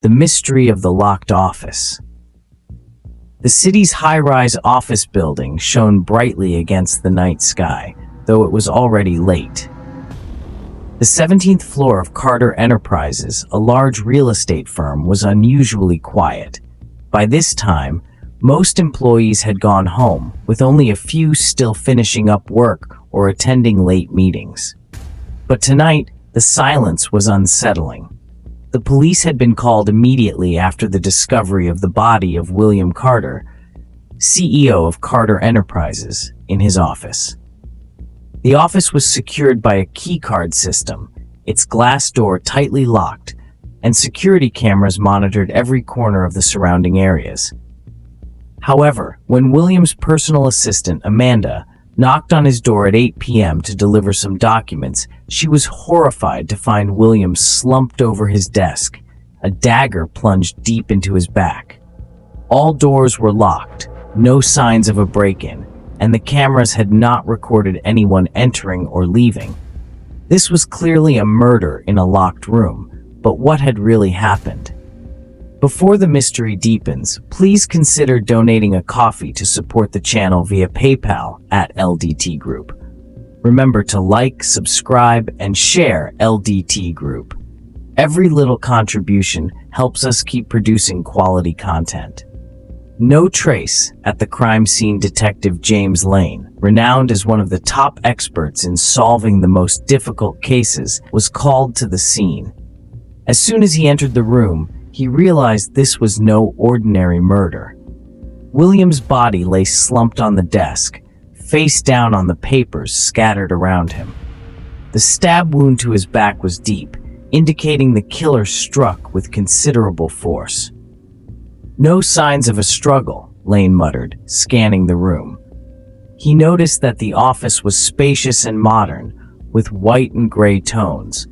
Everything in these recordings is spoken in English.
The mystery of the locked office. The city's high-rise office building shone brightly against the night sky, though it was already late. The 17th floor of Carter Enterprises, a large real estate firm, was unusually quiet. By this time, most employees had gone home, with only a few still finishing up work or attending late meetings. But tonight, the silence was unsettling. The police had been called immediately after the discovery of the body of William Carter, CEO of Carter Enterprises, in his office. The office was secured by a keycard system, its glass door tightly locked, and security cameras monitored every corner of the surrounding areas. However, when William's personal assistant, Amanda, knocked on his door at 8 p.m. to deliver some documents, she was horrified to find William slumped over his desk, a dagger plunged deep into his back. All doors were locked, no signs of a break-in, and the cameras had not recorded anyone entering or leaving. This was clearly a murder in a locked room, but what had really happened? Before the mystery deepens, please consider donating a coffee to support the channel via PayPal at LDT Group. Remember to like, subscribe, and share LDT Group. Every little contribution helps us keep producing quality content. No trace at the crime scene. Detective James Lane, renowned as one of the top experts in solving the most difficult cases, was called to the scene. As soon as he entered the room, he realized this was no ordinary murder. William's body lay slumped on the desk, face down on the papers scattered around him. The stab wound to his back was deep, indicating the killer struck with considerable force. No signs of a struggle, Lane muttered, scanning the room. He noticed that the office was spacious and modern, with white and gray tones.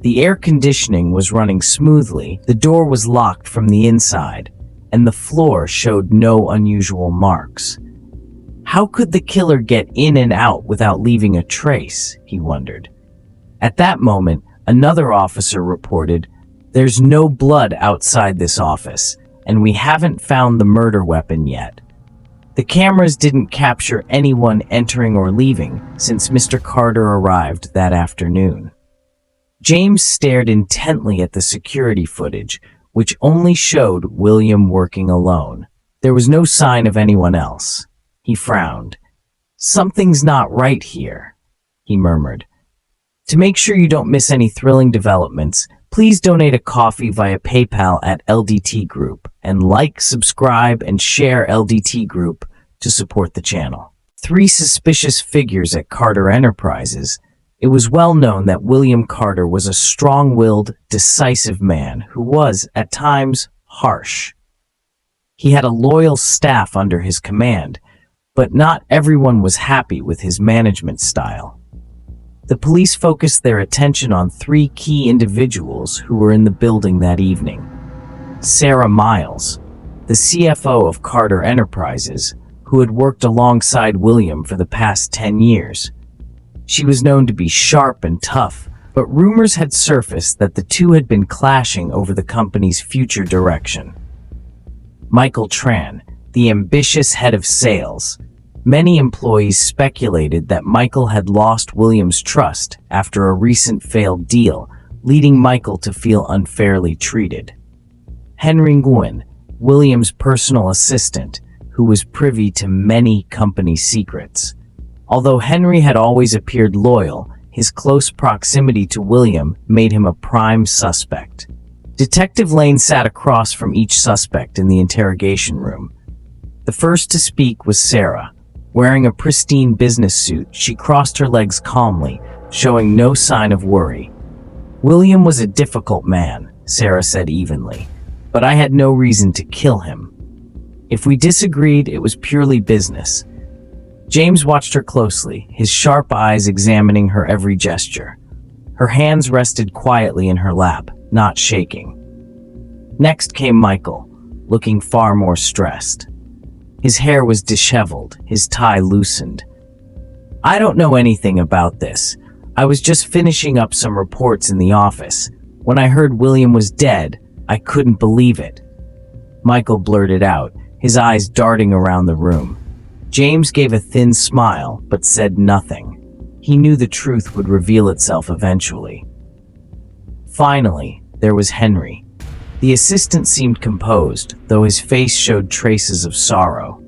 The air conditioning was running smoothly, the door was locked from the inside, and the floor showed no unusual marks. How could the killer get in and out without leaving a trace, he wondered. At that moment, another officer reported, "There's no blood outside this office, and we haven't found the murder weapon yet." The cameras didn't capture anyone entering or leaving since Mr. Carter arrived that afternoon. James stared intently at the security footage, which only showed William working alone. There was no sign of anyone else. He frowned. "Something's not right here," he murmured. To make sure you don't miss any thrilling developments, please donate a coffee via PayPal at LDT Group, and like, subscribe, and share LDT Group to support the channel. 3 suspicious figures at Carter Enterprises. It was well known that William Carter was a strong-willed, decisive man who was, at times, harsh. He had a loyal staff under his command, but not everyone was happy with his management style. The police focused their attention on 3 key individuals who were in the building that evening. Sarah Miles, the CFO of Carter Enterprises, who had worked alongside William for the past 10 years. She was known to be sharp and tough, but rumors had surfaced that the two had been clashing over the company's future direction. Michael Tran, the ambitious head of sales. Many employees speculated that Michael had lost William's trust after a recent failed deal, leading Michael to feel unfairly treated. Henry Nguyen, William's personal assistant, who was privy to many company secrets. Although Henry had always appeared loyal, his close proximity to William made him a prime suspect. Detective Lane sat across from each suspect in the interrogation room. The first to speak was Sarah. Wearing a pristine business suit, she crossed her legs calmly, showing no sign of worry. "William was a difficult man," Sarah said evenly, "but I had no reason to kill him. If we disagreed, it was purely business." James watched her closely, his sharp eyes examining her every gesture. Her hands rested quietly in her lap, not shaking. Next came Michael, looking far more stressed. His hair was disheveled, his tie loosened. "I don't know anything about this. I was just finishing up some reports in the office. When I heard William was dead, I couldn't believe it," Michael blurted out, his eyes darting around the room. James gave a thin smile, but said nothing. He knew the truth would reveal itself eventually. Finally, there was Henry. The assistant seemed composed, though his face showed traces of sorrow.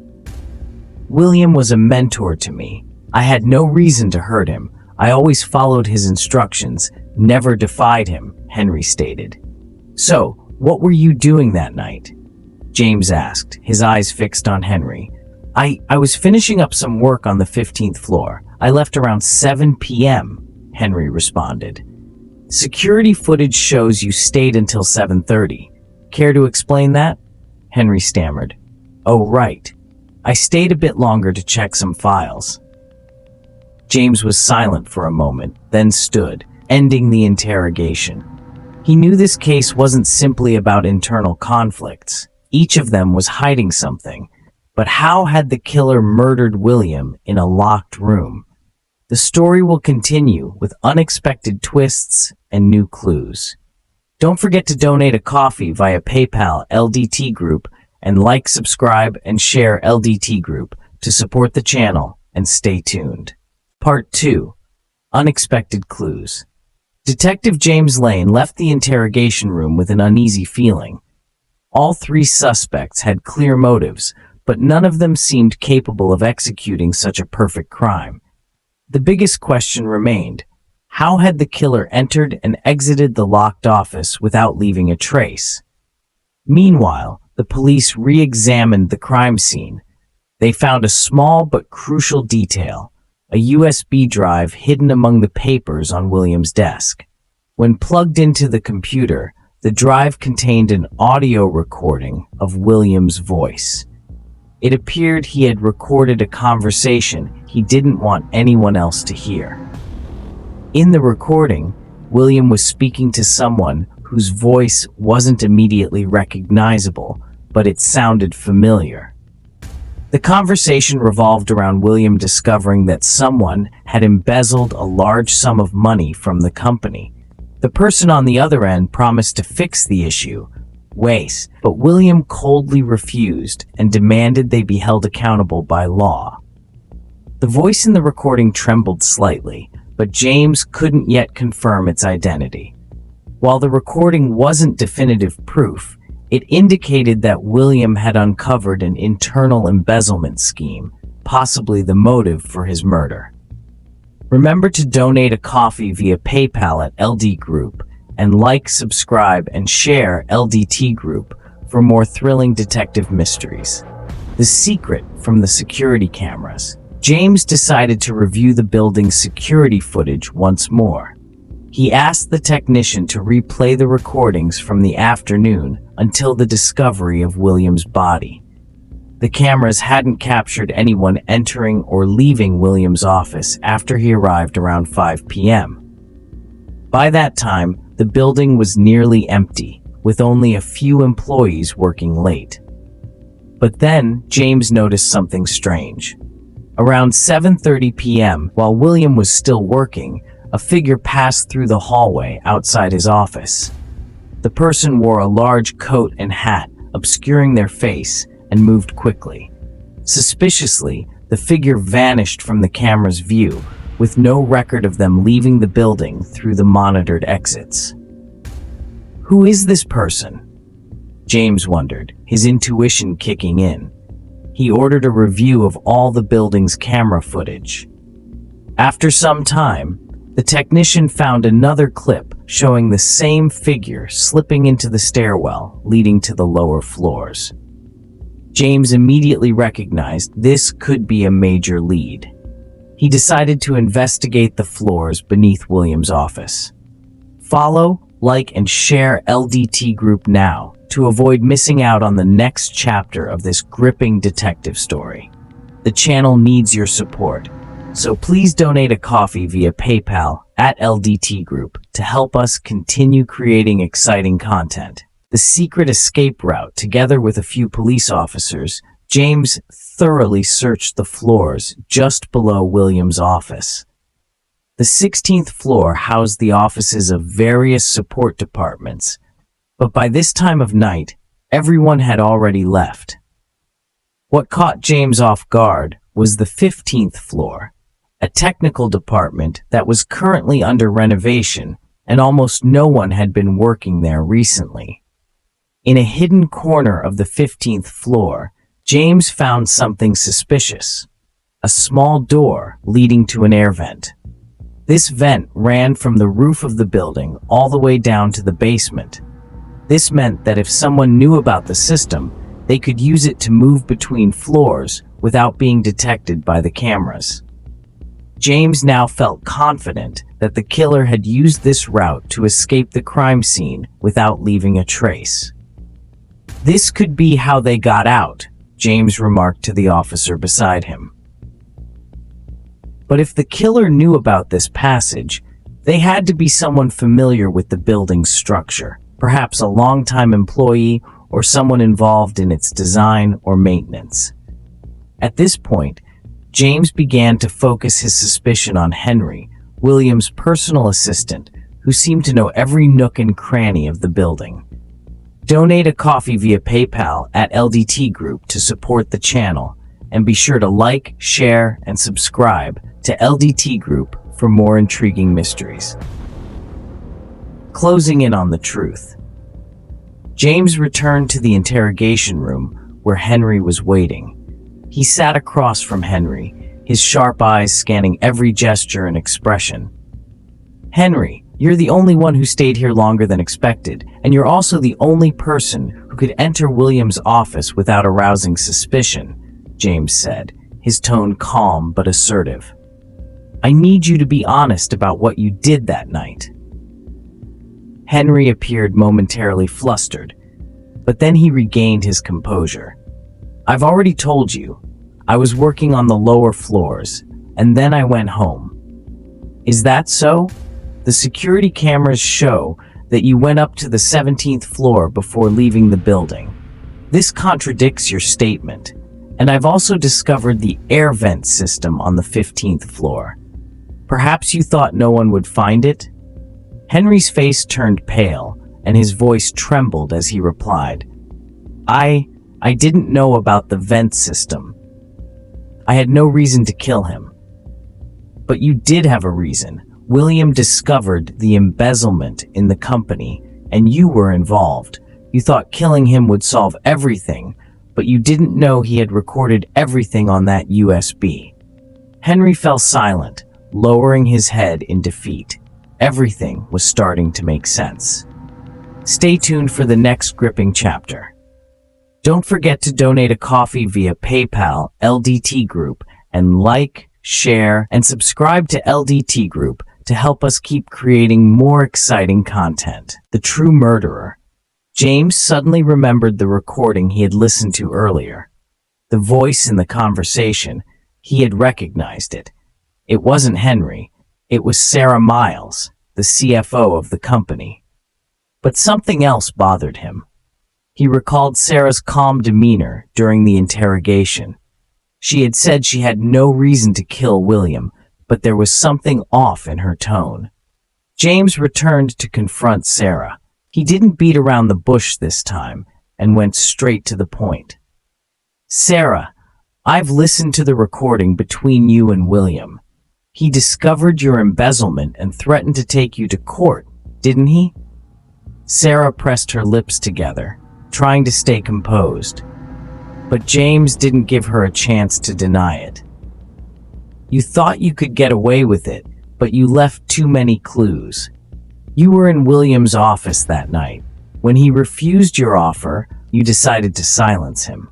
"William was a mentor to me. I had no reason to hurt him. I always followed his instructions, never defied him," Henry stated. "So, what were you doing that night?" James asked, his eyes fixed on Henry. I was finishing up some work on the 15th floor. I left around 7 p.m., Henry responded. "Security footage shows you stayed until 7:30. Care to explain that?" Henry stammered. "Oh, right. I stayed a bit longer to check some files." James was silent for a moment, then stood, ending the interrogation. He knew this case wasn't simply about internal conflicts. Each of them was hiding something. But how had the killer murdered William in a locked room? The story will continue with unexpected twists and new clues. Don't forget to donate a coffee via PayPal LDT Group and like, subscribe, and share LDT Group to support the channel, and stay tuned. Part 2. Unexpected Clues. Detective James Lane left the interrogation room with an uneasy feeling. All three suspects had clear motives, but none of them seemed capable of executing such a perfect crime. The biggest question remained: how had the killer entered and exited the locked office without leaving a trace? Meanwhile, the police re-examined the crime scene. They found a small but crucial detail: a USB drive hidden among the papers on William's desk. When plugged into the computer, the drive contained an audio recording of William's voice. It appeared he had recorded a conversation he didn't want anyone else to hear. In the recording, William was speaking to someone whose voice wasn't immediately recognizable, but it sounded familiar. The conversation revolved around William discovering that someone had embezzled a large sum of money from the company. The person on the other end promised to fix the issue, but William coldly refused and demanded they be held accountable by law. The voice in the recording trembled slightly, but James couldn't yet confirm its identity. While the recording wasn't definitive proof, it indicated that William had uncovered an internal embezzlement scheme, possibly the motive for his murder. Remember to donate a coffee via PayPal at LD Group, and like, subscribe, and share LDT Group for more thrilling detective mysteries. The secret from the security cameras. James decided to review the building's security footage once more. He asked the technician to replay the recordings from the afternoon until the discovery of William's body. The cameras hadn't captured anyone entering or leaving William's office after he arrived around 5 p.m. By that time, the building was nearly empty, with only a few employees working late. But then, James noticed something strange. Around 7:30 p.m., while William was still working, a figure passed through the hallway outside his office. The person wore a large coat and hat, obscuring their face, and moved quickly. Suspiciously, the figure vanished from the camera's view, with no record of them leaving the building through the monitored exits. Who is this person? James wondered, his intuition kicking in. He ordered a review of all the building's camera footage. After some time, the technician found another clip showing the same figure slipping into the stairwell leading to the lower floors. James immediately recognized this could be a major lead. He decided to investigate the floors beneath William's office. Follow, like, and share LDT Group now to avoid missing out on the next chapter of this gripping detective story. The channel needs your support, so please donate a coffee via PayPal at LDT Group to help us continue creating exciting content. The secret escape route. Together with a few police officers, James thoroughly searched the floors just below William's office. The 16th floor housed the offices of various support departments, But by this time of night, everyone had already left. What caught James off guard was the 15th floor, a technical department that was currently under renovation, and almost no one had been working there recently. In a hidden corner of the 15th floor, James found something suspicious: a small door leading to an air vent. This vent ran from the roof of the building all the way down to the basement. This meant that if someone knew about the system, they could use it to move between floors without being detected by the cameras. James now felt confident that the killer had used this route to escape the crime scene without leaving a trace. "This could be how they got out," James remarked to the officer beside him. But if the killer knew about this passage, they had to be someone familiar with the building's structure, perhaps a longtime employee or someone involved in its design or maintenance. At this point, James began to focus his suspicion on Henry, William's personal assistant, who seemed to know every nook and cranny of the building. Donate a coffee via PayPal at LDT Group to support the channel, and be sure to like, share, and subscribe to LDT Group for more intriguing mysteries. Closing in on the truth. James returned to the interrogation room where Henry was waiting. He sat across from Henry, his sharp eyes scanning every gesture and expression. "Henry, you're the only one who stayed here longer than expected, and you're also the only person who could enter William's office without arousing suspicion," James said, his tone calm but assertive. "I need you to be honest about what you did that night." Henry appeared momentarily flustered, but then he regained his composure. "I've already told you. I was working on the lower floors, and then I went home." "Is that so? The security cameras show that you went up to the 17th floor before leaving the building. This contradicts your statement, and I've also discovered the air vent system on the 15th floor. Perhaps you thought no one would find it?" Henry's face turned pale, and his voice trembled as he replied, I didn't know about the vent system. I had no reason to kill him." "But you did have a reason. William discovered the embezzlement in the company, and you were involved. You thought killing him would solve everything, but you didn't know he had recorded everything on that USB." Henry fell silent, lowering his head in defeat. Everything was starting to make sense. Stay tuned for the next gripping chapter. Don't forget to donate a coffee via PayPal, LDT Group, and like, share, and subscribe to LDT Group to help us keep creating more exciting content. The true murderer. James suddenly remembered the recording he had listened to earlier. The voice in the conversation, he had recognized it. It wasn't Henry. It was Sarah Miles, the CFO of the company. But something else bothered him. He recalled Sarah's calm demeanor during the interrogation. She had said she had no reason to kill William, but there was something off in her tone. James returned to confront Sarah. He didn't beat around the bush this time and went straight to the point. "Sarah, I've listened to the recording between you and William. He discovered your embezzlement and threatened to take you to court, didn't he?" Sarah pressed her lips together, trying to stay composed. But James didn't give her a chance to deny it. "You thought you could get away with it, but you left too many clues. You were in William's office that night. When he refused your offer, you decided to silence him."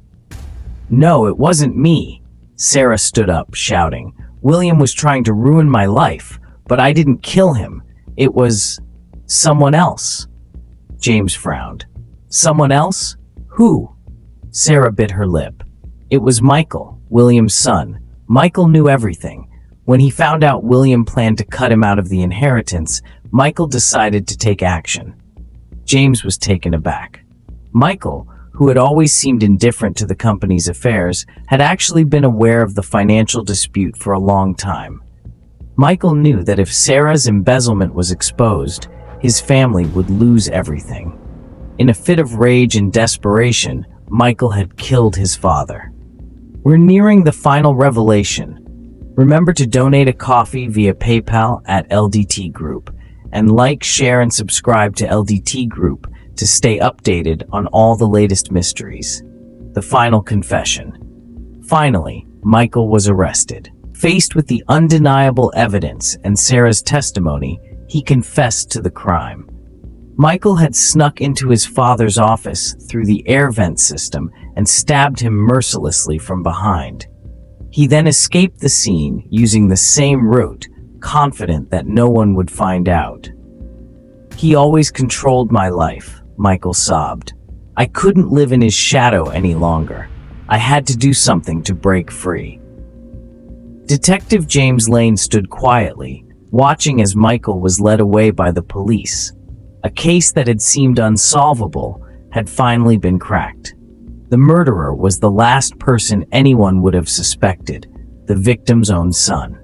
"No, it wasn't me." Sarah stood up, shouting. "William was trying to ruin my life, but I didn't kill him. It was someone else." James frowned. "Someone else? Who?" Sarah bit her lip. "It was Michael, William's son. Michael knew everything. When he found out William planned to cut him out of the inheritance, Michael decided to take action." James was taken aback. Michael, who had always seemed indifferent to the company's affairs, had actually been aware of the financial dispute for a long time. Michael knew that if Sarah's embezzlement was exposed, his family would lose everything. In a fit of rage and desperation, Michael had killed his father. We're nearing the final revelation. Remember to donate a coffee via PayPal at LDT Group, and like, share, and subscribe to LDT Group to stay updated on all the latest mysteries. The final confession. Finally, Michael was arrested. Faced with the undeniable evidence and Sarah's testimony, he confessed to the crime. Michael had snuck into his father's office through the air vent system and stabbed him mercilessly from behind. He then escaped the scene using the same route, confident that no one would find out. "He always controlled my life," Michael sobbed. "I couldn't live in his shadow any longer. I had to do something to break free." Detective James Lane stood quietly, watching as Michael was led away by the police. A case that had seemed unsolvable had finally been cracked. The murderer was the last person anyone would have suspected, the victim's own son.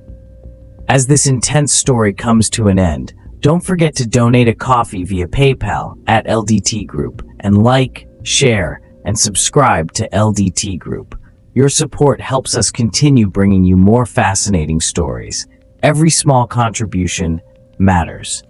As this intense story comes to an end, don't forget to donate a coffee via PayPal at LDT Group, and like, share, and subscribe to LDT Group. Your support helps us continue bringing you more fascinating stories. Every small contribution matters.